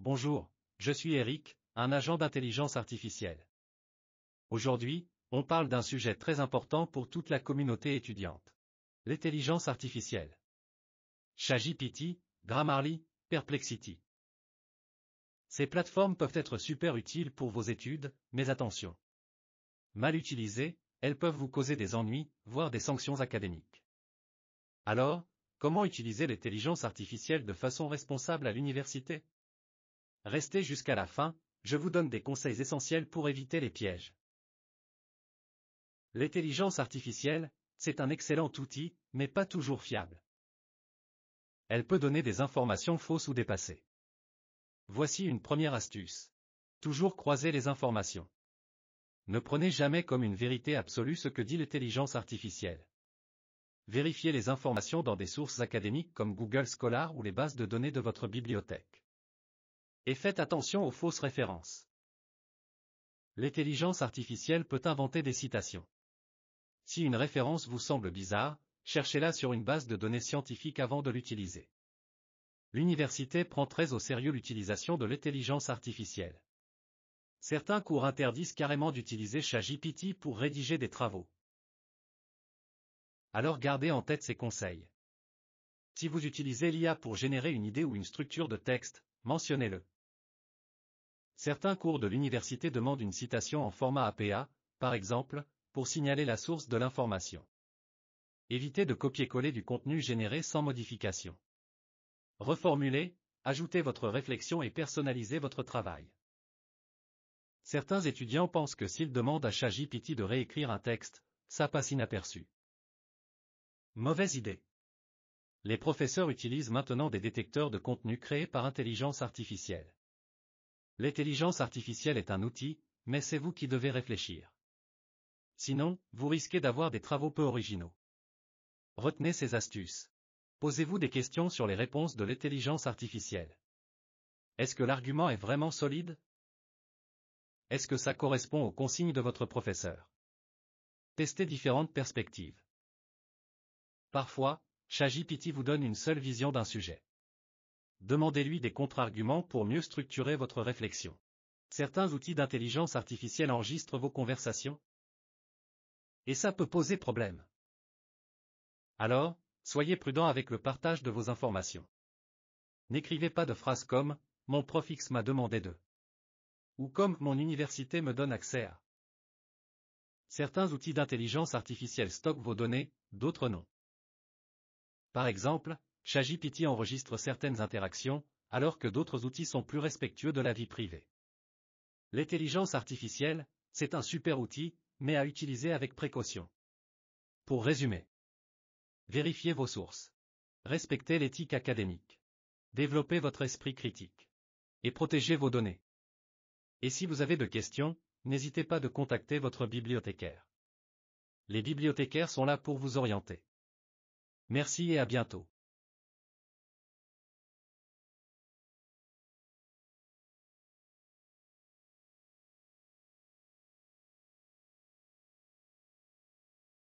Bonjour, je suis Eric, un agent d'intelligence artificielle. Aujourd'hui, on parle d'un sujet très important pour toute la communauté étudiante. L'intelligence artificielle. ChatGPT, Grammarly, Perplexity. Ces plateformes peuvent être super utiles pour vos études, mais attention. Mal utilisées, elles peuvent vous causer des ennuis, voire des sanctions académiques. Alors, comment utiliser l'intelligence artificielle de façon responsable à l'université? Restez jusqu'à la fin, je vous donne des conseils essentiels pour éviter les pièges. L'intelligence artificielle, c'est un excellent outil, mais pas toujours fiable. Elle peut donner des informations fausses ou dépassées. Voici une première astuce. Toujours croiser les informations. Ne prenez jamais comme une vérité absolue ce que dit l'intelligence artificielle. Vérifiez les informations dans des sources académiques comme Google Scholar ou les bases de données de votre bibliothèque. Et faites attention aux fausses références. L'intelligence artificielle peut inventer des citations. Si une référence vous semble bizarre, cherchez-la sur une base de données scientifique avant de l'utiliser. L'université prend très au sérieux l'utilisation de l'intelligence artificielle. Certains cours interdisent carrément d'utiliser ChatGPT pour rédiger des travaux. Alors gardez en tête ces conseils. Si vous utilisez l'IA pour générer une idée ou une structure de texte, mentionnez-le. Certains cours de l'université demandent une citation en format APA, par exemple, pour signaler la source de l'information. Évitez de copier-coller du contenu généré sans modification. Reformulez, ajoutez votre réflexion et personnalisez votre travail. Certains étudiants pensent que s'ils demandent à ChatGPT de réécrire un texte, ça passe inaperçu. Mauvaise idée. Les professeurs utilisent maintenant des détecteurs de contenu créés par intelligence artificielle. L'intelligence artificielle est un outil, mais c'est vous qui devez réfléchir. Sinon, vous risquez d'avoir des travaux peu originaux. Retenez ces astuces. Posez-vous des questions sur les réponses de l'intelligence artificielle. Est-ce que l'argument est vraiment solide? Est-ce que ça correspond aux consignes de votre professeur? Testez différentes perspectives. Parfois, ChatGPT vous donne une seule vision d'un sujet. Demandez-lui des contre-arguments pour mieux structurer votre réflexion. Certains outils d'intelligence artificielle enregistrent vos conversations. Et ça peut poser problème. Alors, soyez prudent avec le partage de vos informations. N'écrivez pas de phrases comme « Mon prof X m'a demandé de » ou comme « Mon université me donne accès à ». Certains outils d'intelligence artificielle stockent vos données, d'autres non. Par exemple, ChatGPT enregistre certaines interactions, alors que d'autres outils sont plus respectueux de la vie privée. L'intelligence artificielle, c'est un super outil, mais à utiliser avec précaution. Pour résumer, vérifiez vos sources. Respectez l'éthique académique. Développez votre esprit critique. Et protégez vos données. Et si vous avez de questions, n'hésitez pas de contacter votre bibliothécaire. Les bibliothécaires sont là pour vous orienter. Merci et à bientôt.